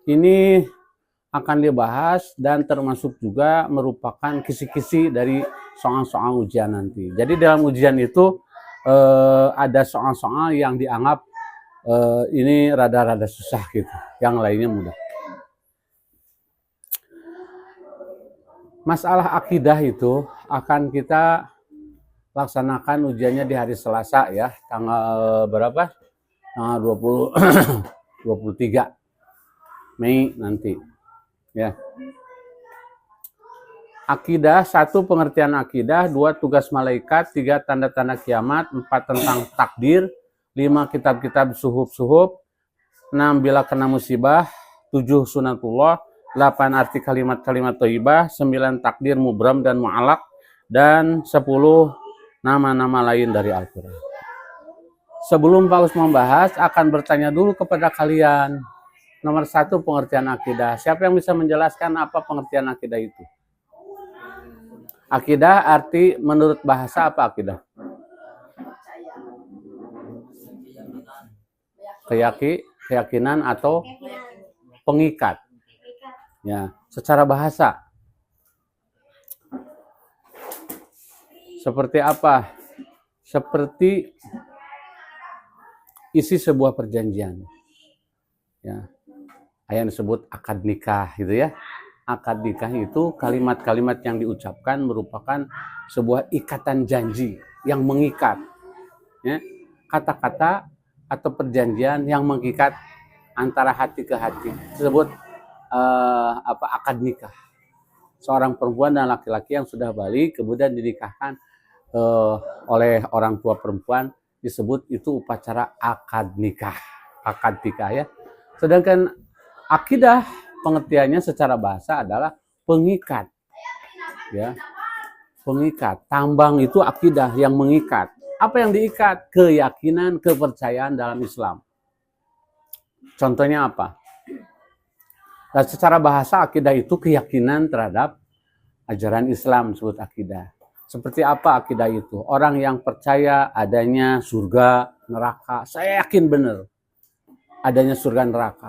Ini akan dibahas dan termasuk juga merupakan kisi-kisi dari soal-soal ujian nanti. Jadi dalam ujian itu ada soal-soal yang dianggap ini rada-rada susah gitu, yang lainnya mudah. Masalah akidah itu akan kita laksanakan ujiannya di hari Selasa ya, tanggal berapa? Tanggal 23 Mei nanti. Ya. Akidah, 1 pengertian akidah, 2 tugas malaikat, 3 tanda-tanda kiamat, 4 tentang takdir, 5 kitab-kitab suhuf-suhuf, 6 bila kena musibah, 7 sunatullah, 8 arti kalimat-kalimat thayyibah, 9 takdir mubram dan mu'alaq, dan 10 nama-nama lain dari Al-Quran. Sebelum Pak Us membahas, akan bertanya dulu kepada kalian. Nomor 1 pengertian akidah. Siapa yang bisa menjelaskan apa pengertian akidah itu? Akidah arti menurut bahasa apa akidah? Keyakinan atau pengikat. Ya, secara bahasa. Seperti apa? Seperti isi sebuah perjanjian. Ya. Yang disebut akad nikah gitu ya. Akad nikah itu kalimat-kalimat yang diucapkan merupakan sebuah ikatan janji yang mengikat. Ya. Kata-kata atau perjanjian yang mengikat antara hati ke hati. Disebut akad nikah. Seorang perempuan dan laki-laki yang sudah balik kemudian dinikahkan oleh orang tua perempuan, disebut itu upacara akad nikah. Akad nikah ya. Sedangkan akidah pengertiannya secara bahasa adalah pengikat. Ya. Pengikat. Tambang itu akidah yang mengikat. Apa yang diikat? Keyakinan, kepercayaan dalam Islam. Contohnya apa? Dan secara bahasa akidah itu keyakinan terhadap ajaran Islam, disebut akidah. Seperti apa akidah itu? Orang yang percaya adanya surga, neraka. Saya yakin benar adanya surga, neraka.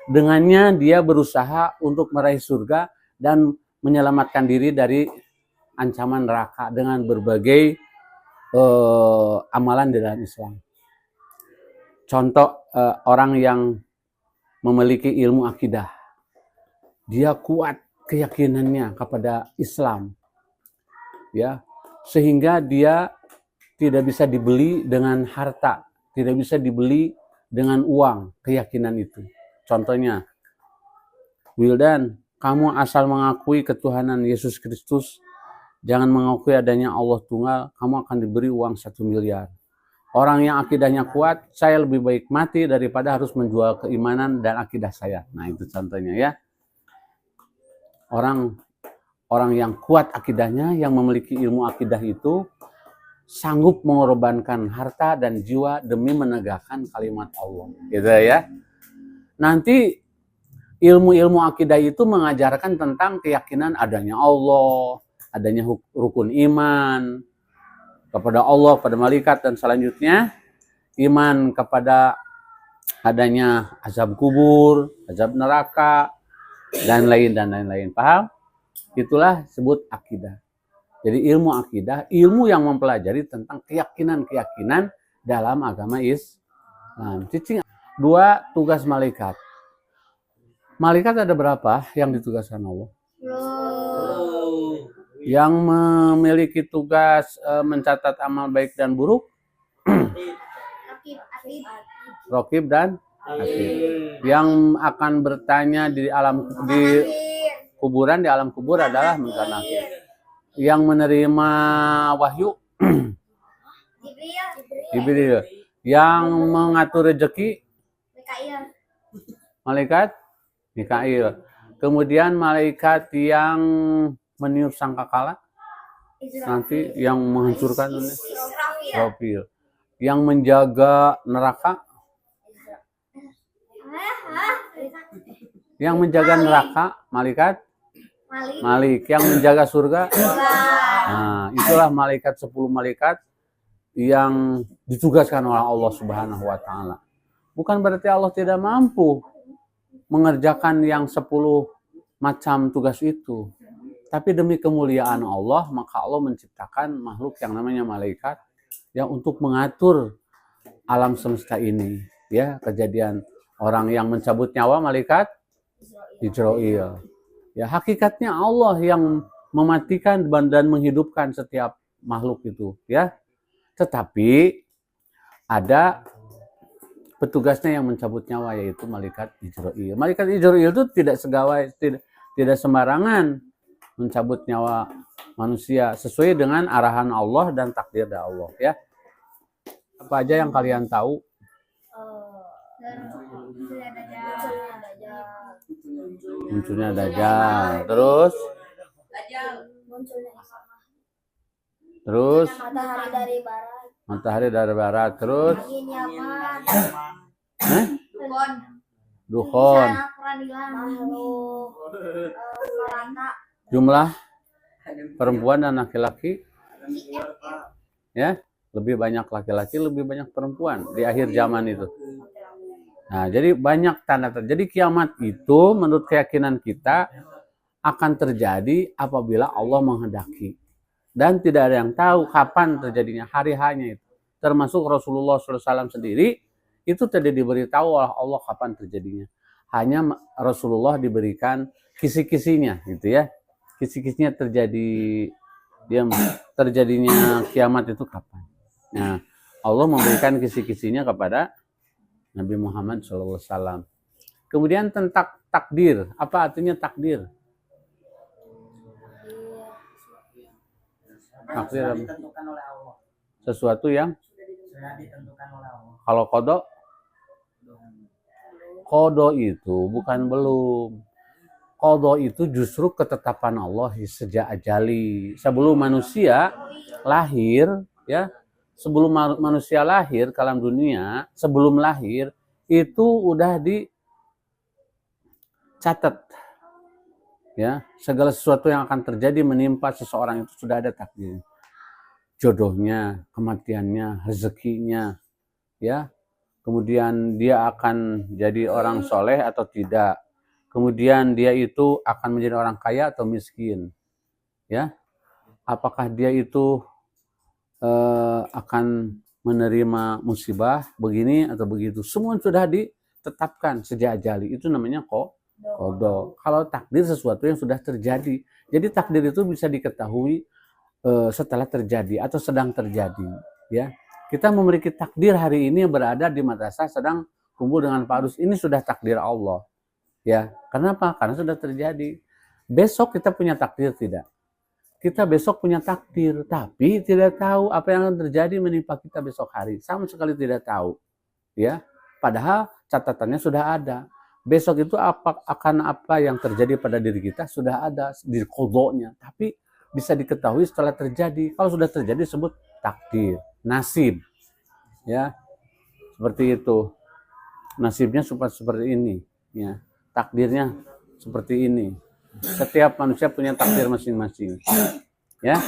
Dengannya dia berusaha untuk meraih surga dan menyelamatkan diri dari ancaman neraka dengan berbagai amalan di dalam Islam. Contoh orang yang memiliki ilmu akidah. Dia kuat keyakinannya kepada Islam. Ya, sehingga dia tidak bisa dibeli dengan harta, tidak bisa dibeli dengan uang, keyakinan itu. Contohnya, Wildan, kamu asal mengakui ketuhanan Yesus Kristus, jangan mengakui adanya Allah tunggal, kamu akan diberi uang 1 miliar. Orang yang akidahnya kuat, saya lebih baik mati daripada harus menjual keimanan dan akidah saya. Nah, itu contohnya ya. Orang yang kuat akidahnya, yang memiliki ilmu akidah itu sanggup mengorbankan harta dan jiwa demi menegakkan kalimat Allah. Gitu ya. Nanti ilmu-ilmu akidah itu mengajarkan tentang keyakinan adanya Allah, adanya rukun iman kepada Allah, pada malaikat, dan selanjutnya iman kepada adanya azab kubur, azab neraka, dan lain-lain. Paham? Itulah sebut akidah. Jadi ilmu akidah, ilmu yang mempelajari tentang keyakinan-keyakinan dalam agama Islam. Cicing. 2, tugas malaikat. Malaikat ada berapa yang ditugaskan Allah? Yang memiliki tugas mencatat amal baik dan buruk? Raqib dan Atid. Yang akan bertanya di kuburan, di alam kubur adalah Munkar Nakir. Yang menerima wahyu Jibril. Yang mengatur rezeki malaikat Mikail. Kemudian malaikat yang meniup sangkakala nanti yang menghancurkan Israfil. Yang menjaga neraka, yang menjaga neraka malaikat Malik. Yang menjaga surga, nah itulah malaikat 10 malaikat yang ditugaskan oleh Allah Subhanahu wa taala. Bukan berarti Allah tidak mampu mengerjakan yang 10 macam tugas itu. Tapi demi kemuliaan Allah, maka Allah menciptakan makhluk yang namanya malaikat yang untuk mengatur alam semesta ini. Ya, kejadian orang yang mencabut nyawa malaikat Israel. Ya, hakikatnya Allah yang mematikan dan menghidupkan setiap makhluk itu, ya. Tetapi ada petugasnya yang mencabut nyawa, yaitu malaikat Israel. Malaikat Israel itu tidak sembarangan mencabut nyawa manusia, sesuai dengan arahan Allah dan takdir dari Allah, ya. Apa aja yang kalian tahu? Munculnya Dajjal. Terus matahari dari barat. Terus Dukhon. Jumlah perempuan dan laki-laki, ya, lebih banyak laki-laki, lebih banyak perempuan di akhir zaman itu. Nah, jadi banyak tanda-tanda. Jadi kiamat itu menurut keyakinan kita akan terjadi apabila Allah menghendaki. Dan tidak ada yang tahu kapan terjadinya, hari-hanya itu. Termasuk Rasulullah SAW sendiri, itu tidak diberitahu oleh Allah kapan terjadinya. Hanya Rasulullah diberikan kisi-kisinya, gitu ya. Kisi-kisinya terjadinya kiamat itu kapan. Nah, Allah memberikan kisi-kisinya kepada Nabi Muhammad SAW. Kemudian tentang takdir. Apa artinya takdir? Takdir ditentukan oleh Allah. Sesuatu yang sudah ditentukan oleh Allah. Kalau kodo itu bukan belum. Kodo itu justru ketetapan Allah sejak ajali. Sebelum manusia lahir, ya, sebelum manusia lahir ke alam dunia, sebelum lahir itu udah dicatat, ya, segala sesuatu yang akan terjadi menimpa seseorang itu sudah ada takdir. Jodohnya, kematiannya, rezekinya, ya, kemudian dia akan jadi orang soleh atau tidak. Kemudian dia itu akan menjadi orang kaya atau miskin, ya. Apakah dia itu akan menerima musibah begini atau begitu? Semua sudah ditetapkan sejak ajali. Itu namanya qada. Kalau takdir sesuatu yang sudah terjadi. Jadi takdir itu bisa diketahui setelah terjadi atau sedang terjadi, ya. Kita memiliki takdir hari ini berada di madrasah sedang kumpul dengan Pak Arus. Ini sudah takdir Allah. Ya, kenapa? Karena sudah terjadi. Besok kita punya takdir tidak? Kita besok punya takdir, tapi tidak tahu apa yang akan terjadi menimpa kita besok hari. Sama sekali tidak tahu. Ya, padahal catatannya sudah ada. Besok itu akan apa yang terjadi pada diri kita sudah ada di qadanya, tapi bisa diketahui setelah terjadi. Kalau sudah terjadi disebut takdir, nasib. Ya. Seperti itu. Nasibnya seperti ini, ya. Takdirnya seperti ini. Setiap manusia punya takdir masing-masing. Ya.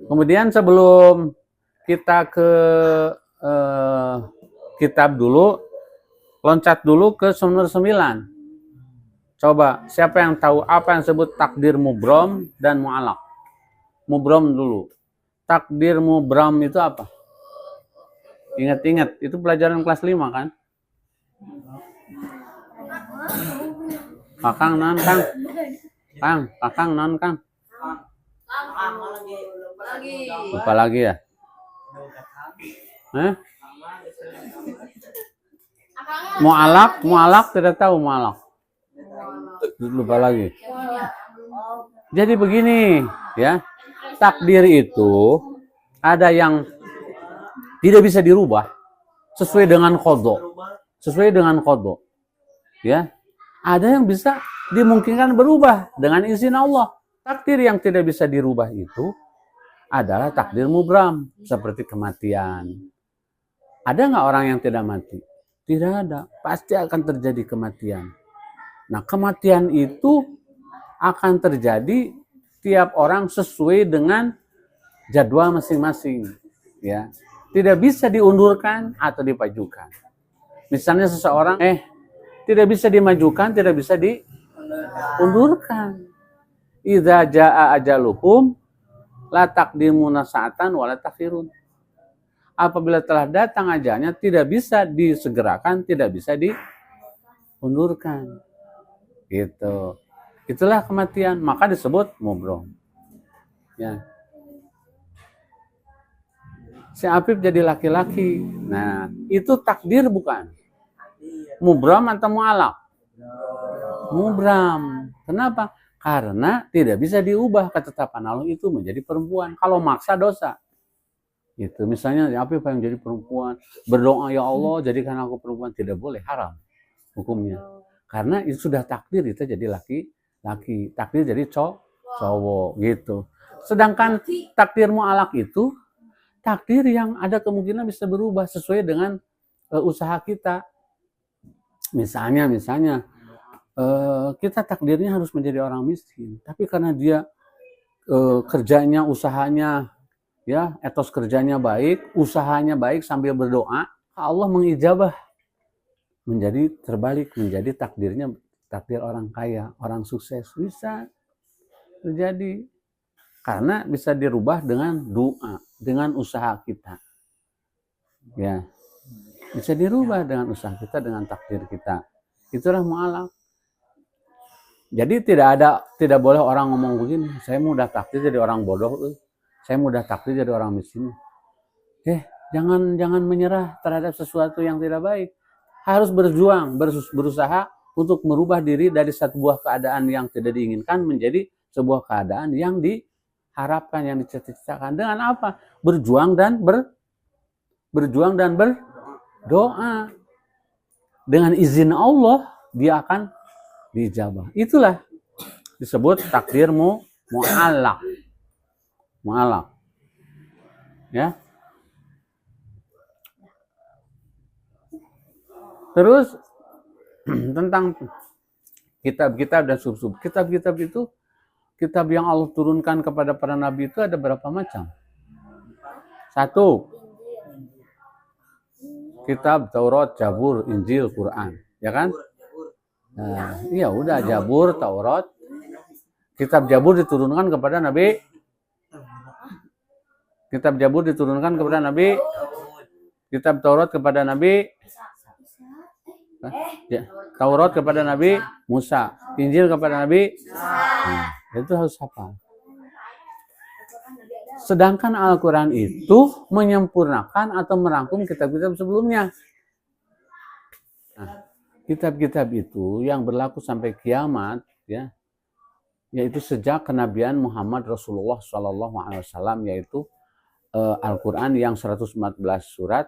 Kemudian sebelum kita ke kitab dulu, loncat dulu ke nomor 9. Coba, siapa yang tahu apa yang disebut takdir mubrom dan mu'alaq? Mubrom dulu. Takdir mubrom itu apa? Ingat-ingat, itu pelajaran kelas 5 kan? Kakang non Kang. Kakang non Kang. Lupa lagi ya? Mu'alaq tidak tahu mu'alaq. Lupa lagi. Jadi begini, ya. Takdir itu ada yang tidak bisa dirubah sesuai dengan qada. Sesuai dengan qada. Ya. Ada yang bisa dimungkinkan berubah dengan izin Allah. Takdir yang tidak bisa dirubah itu adalah takdir mubram, seperti kematian. Ada nggak orang yang tidak mati? Tidak ada. Pasti akan terjadi kematian. Nah, kematian itu akan terjadi tiap orang sesuai dengan jadwal masing-masing, ya. Tidak bisa diundurkan atau dipajukan. Misalnya seseorang tidak bisa dimajukan, tidak bisa diundurkan. Idza jaa ajaluhum la taqdimuna sa'atan wa la takhirun. Apabila telah datang ajalnya, tidak bisa disegerakan, tidak bisa diundurkan. Gitu. Itulah kematian, maka disebut mubrom. Ya. Si Afif jadi laki-laki. Nah, itu takdir bukan? Mubram atau mu'alaq? Mubram. Kenapa? Karena tidak bisa diubah ketetapan Allah itu menjadi perempuan. Kalau maksa dosa. Gitu. Misalnya Afif yang jadi perempuan, berdoa ya Allah jadikan aku perempuan, tidak boleh, haram hukumnya. Karena itu sudah takdir itu jadi laki-laki, takdir jadi cowok gitu. Sedangkan takdir mu'alaq itu takdir yang ada kemungkinan bisa berubah sesuai dengan usaha kita. Misalnya kita takdirnya harus menjadi orang miskin, tapi karena dia kerjanya, usahanya, ya etos kerjanya baik, usahanya baik sambil berdoa, Allah mengijabah menjadi terbalik, menjadi takdir orang kaya, orang sukses, bisa terjadi karena bisa dirubah dengan doa, dengan usaha kita, ya bisa dirubah dengan usaha kita, dengan takdir kita. Itulah mu'alaq. Jadi tidak boleh orang ngomong begini, saya mudah takdir jadi orang bodoh, saya mudah takdir jadi orang miskin. Jangan menyerah terhadap sesuatu yang tidak baik. Harus berjuang, berusaha untuk merubah diri dari satu buah keadaan yang tidak diinginkan menjadi sebuah keadaan yang diharapkan, yang dicita-citakan. Dengan apa? Berjuang dan berdoa. Dengan izin Allah dia akan diijabah. Itulah disebut takdir mu'alaq. Mu'alaq. Ya. Terus tentang kitab-kitab dan sub-sub. Kitab-kitab itu, kitab yang Allah turunkan kepada para nabi itu ada berapa macam? 1. Kitab Taurat, Zabur, Injil, Quran, ya kan? Nah, iya udah Zabur, Taurat. Kitab Zabur diturunkan kepada Nabi. Kitab Zabur diturunkan kepada Nabi. Kitab Taurat kepada Nabi. Taurat kepada Nabi Musa. Injil kepada Nabi. Nah, itu harus hafal. Sedangkan Al-Quran itu menyempurnakan atau merangkum kitab-kitab sebelumnya. Nah, kitab-kitab itu yang berlaku sampai kiamat, ya, yaitu sejak kenabian Muhammad Rasulullah SAW, yaitu Al-Quran yang 114 surat,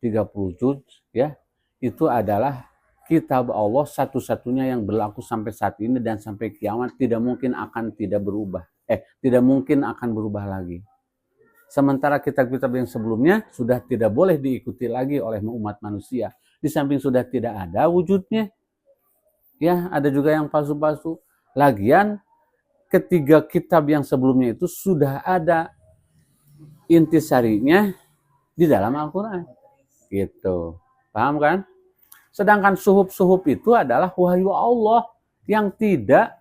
30 juz, ya, itu adalah kitab Allah satu-satunya yang berlaku sampai saat ini dan sampai kiamat, tidak mungkin akan tidak berubah. Tidak mungkin akan berubah lagi. Sementara kitab-kitab yang sebelumnya sudah tidak boleh diikuti lagi oleh umat manusia. Di samping sudah tidak ada wujudnya, ya ada juga yang palsu-palsu. Lagian ketiga kitab yang sebelumnya itu sudah ada intisarinya di dalam Al-Quran. Gitu. Paham kan? Sedangkan suhuf-suhuf itu adalah wahyu Allah yang tidak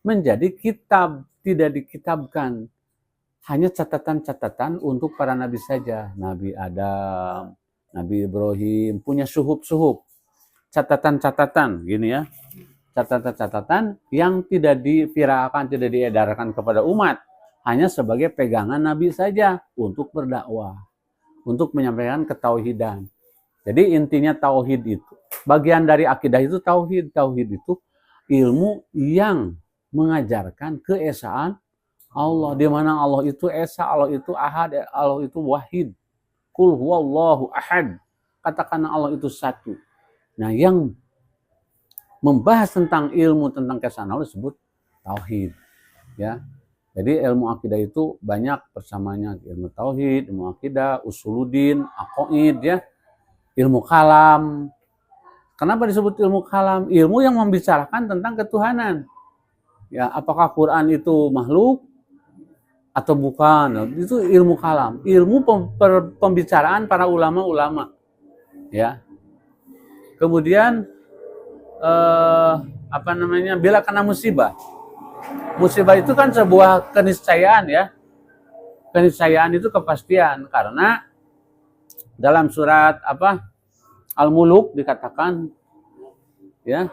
menjadi kitab, tidak dikitabkan. Hanya catatan-catatan untuk para nabi saja. Nabi Adam, Nabi Ibrahim punya suhuf-suhuf. Catatan-catatan, gini ya. Catatan-catatan yang tidak diviralkan, tidak diedarkan kepada umat. Hanya sebagai pegangan nabi saja untuk berdakwah. Untuk menyampaikan ketauhidan. Jadi intinya tauhid itu. Bagian dari akidah itu tauhid. Tauhid itu ilmu yang mengajarkan keesaan Allah, di mana Allah itu esa, Allah itu ahad, Allah itu wahid. Qul huwallahu ahad. Katakan Allah itu satu. Nah, yang membahas tentang ilmu tentang keesaan Allah disebut tauhid, ya. Jadi ilmu akidah itu banyak persamaannya, ilmu tauhid, ilmu akidah, usuluddin, aqaid, ya. Ilmu kalam. Kenapa disebut ilmu kalam? Ilmu yang membicarakan tentang ketuhanan. Ya, apakah Quran itu makhluk atau bukan? Itu ilmu kalam, ilmu pembicaraan para ulama-ulama, ya. Kemudian bila kena musibah. Musibah itu kan sebuah keniscayaan ya. Keniscayaan itu kepastian, karena dalam surat Al-Muluk dikatakan ya,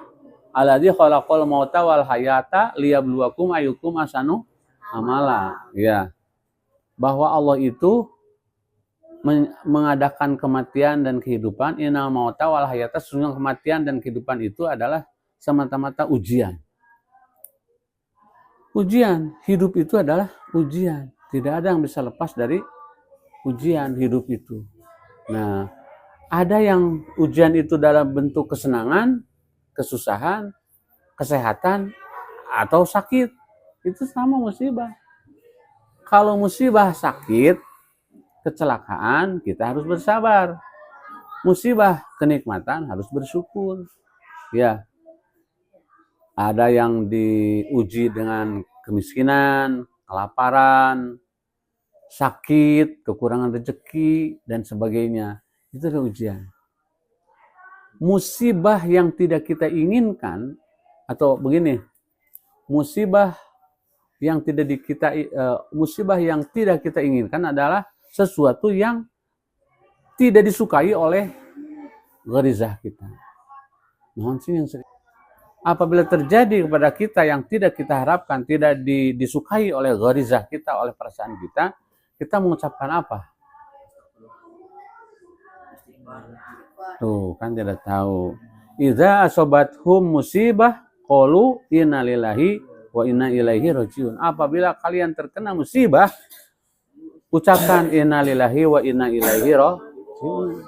alladzi khalaqal mauta wal hayata liyabluwakum ayyukum ahsanu amala. Ya. Bahwa Allah itu mengadakan kematian dan kehidupan. Innal mauta wal hayata, sesungguhnya kematian dan kehidupan itu adalah semata-mata ujian. Ujian, hidup itu adalah ujian. Tidak ada yang bisa lepas dari ujian hidup itu. Nah, ada yang ujian itu dalam bentuk kesenangan, kesusahan, kesehatan, atau sakit. Itu sama musibah. Kalau musibah sakit, kecelakaan, kita harus bersabar. Musibah kenikmatan, harus bersyukur. Ya. Ada yang diuji dengan kemiskinan, kelaparan, sakit, kekurangan rezeki, dan sebagainya. Itu adalah ujian. Musibah yang tidak kita inginkan, atau begini, musibah yang tidak kita inginkan adalah sesuatu yang tidak disukai oleh gharizah kita. Apabila terjadi kepada kita yang tidak kita harapkan, tidak disukai oleh gharizah kita, oleh perasaan kita, kita mengucapkan apa? Tuh, kan tidak tahu. Idza asobathum musibah qalu inna lillahi wa inna ilaihi rajiun. Apabila kalian terkena musibah, ucapkan inna lillahi wa inna ilaihi rajiun.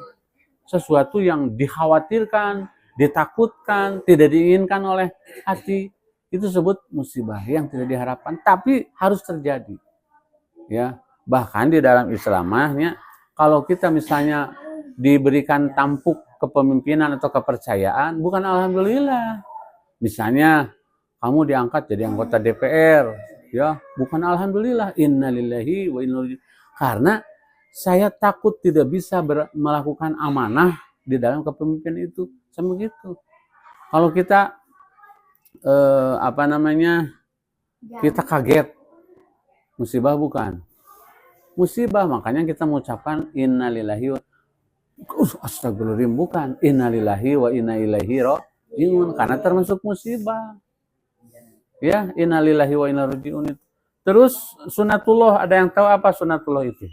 Sesuatu yang dikhawatirkan, ditakutkan, tidak diinginkan oleh hati, itu disebut musibah yang tidak diharapkan, tapi harus terjadi. Ya, bahkan di dalam Islamahnya, kalau kita misalnya diberikan tampuk kepemimpinan atau kepercayaan, bukan alhamdulillah. Misalnya kamu diangkat jadi anggota DPR, ya, bukan alhamdulillah, innalillahi wa inna ilaihi, karena saya takut tidak bisa melakukan amanah di dalam kepemimpinan itu. Sama gitu. Kalau kita kita kaget, musibah bukan? Musibah, makanya kita mengucapkan innalillahi wa astagfirullahaladzim, bukan innalillahi wa inna ilaihi rajiun, karena termasuk musibah. Ya, innalillahi wa inna rajiun itu. Terus sunatullah, ada yang tahu apa sunatullah itu?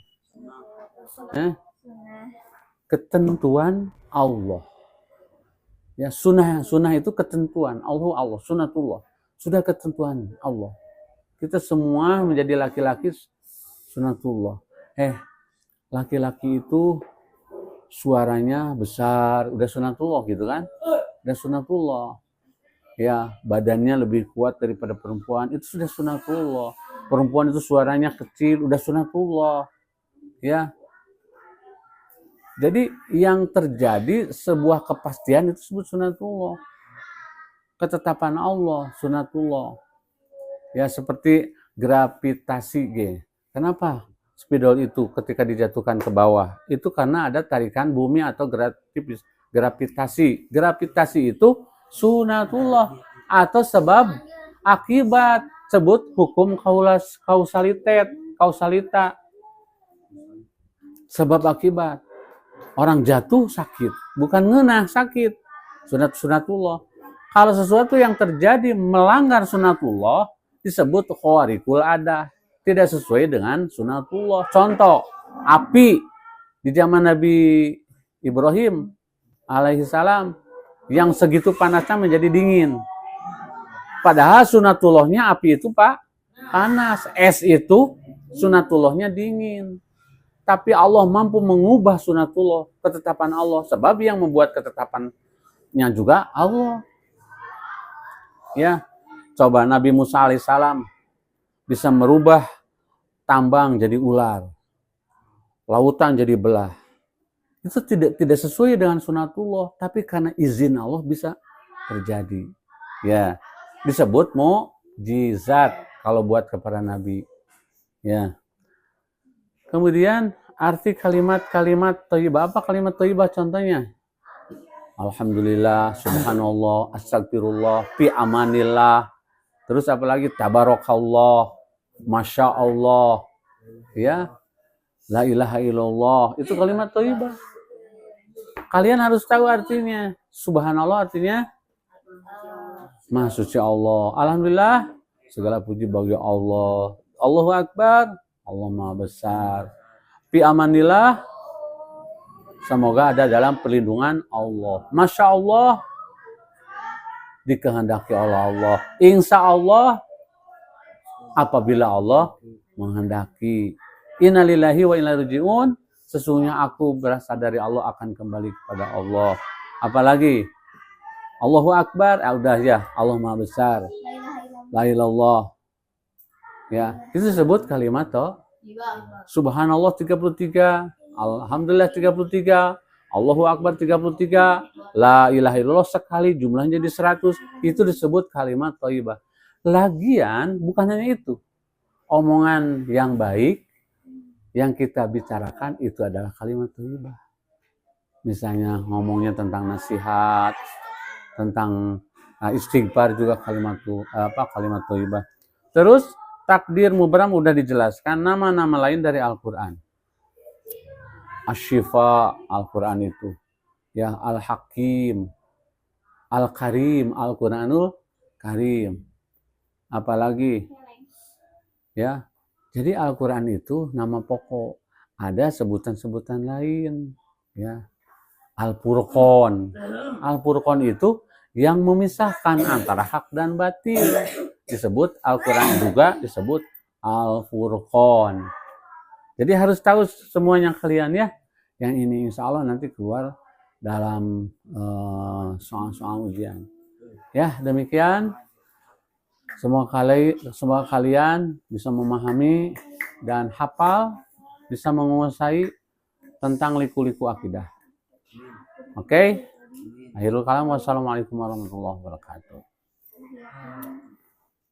Ketentuan Allah. Ya, sunnah itu ketentuan Allah, sunatullah. Sudah ketentuan Allah. Kita semua menjadi laki-laki sunatullah. Laki-laki itu suaranya besar, udah sunatullah gitu kan? Udah sunatullah. Ya, badannya lebih kuat daripada perempuan, itu sudah sunatullah. Perempuan itu suaranya kecil, udah sunatullah. Ya. Jadi yang terjadi sebuah kepastian itu disebut sunatullah. Ketetapan Allah, sunatullah. Ya, seperti gravitasi G. Kenapa spidol itu ketika dijatuhkan ke bawah? Itu karena ada tarikan bumi atau gravitasi. Gravitasi itu sunatullah atau sebab akibat, sebut hukum kausalita. Sebab akibat. Orang jatuh sakit, bukan ngeunah sakit. Sunatullah. Kalau sesuatu yang terjadi melanggar sunatullah disebut khawarikul adah, tidak sesuai dengan sunatullah. Contoh, api di zaman Nabi Ibrahim alaihissalam yang segitu panasnya menjadi dingin. Padahal sunatullahnya api itu panas, es itu sunatullahnya dingin. Tapi Allah mampu mengubah sunatullah, ketetapan Allah. Sebab yang membuat ketetapannya juga Allah. Ya, coba Nabi Musa alaihissalam bisa merubah tambang jadi ular, lautan jadi belah. Itu tidak sesuai dengan sunatullah, tapi karena izin Allah bisa terjadi. Ya, disebut mukjizat kalau buat kepada Nabi. Ya. Kemudian arti kalimat-kalimat thayyibah. Apa kalimat thayyibah contohnya? alhamdulillah, subhanallah, astagfirullah, fi amanillah. Terus apalagi tabarakallah, masya Allah, ya, la ilaha illallah. Itu kalimat thayyibah. Kalian harus tahu artinya. Subhanallah artinya Maha suci Allah. Alhamdulillah, segala puji bagi Allah. Allahu Akbar, Allah Maha besar. Fi amanillah, semoga ada dalam perlindungan Allah. Masya Allah, dikehendaki oleh Allah. Insya Allah, apabila Allah menghendaki. Innalillahi wa inna ilaihi raji'un. Sesungguhnya aku berasal dari Allah, akan kembali kepada Allah. Apalagi Allahu Akbar, udah ya, Allah Maha besar. La ilaha illallah. Ya, itu disebut kalimat toh. Subhanallah 33, alhamdulillah 33, Allahu Akbar 33, la ilaha illallah sekali, jumlahnya jadi 100. Itu disebut kalimat thayyibah. Lagian bukan hanya itu. Omongan yang baik yang kita bicarakan itu adalah kalimat thayyibah. Misalnya ngomongnya tentang nasihat, tentang istighfar juga kalimat thayyibah. Terus takdir mubram udah dijelaskan, nama-nama lain dari Al-Qur'an. Asy-Syifa Al-Qur'an itu. Ya, Al-Hakim, Al-Karim, Al-Qur'anul Karim. Apalagi ya. Jadi Al-Qur'an itu nama pokok. Ada sebutan-sebutan lain, ya. Al-Furqan. Al-Furqan itu yang memisahkan antara hak dan batil. Disebut Al-Quran juga disebut Al-Furqan. Jadi harus tahu semuanya kalian ya. Yang ini insya Allah nanti keluar dalam soal-soal ujian. Ya, demikian. Semoga kalian bisa memahami dan hafal, bisa menguasai tentang liku-liku akidah. Oke? Akhirul kalam, wassalamualaikum warahmatullahi wabarakatuh.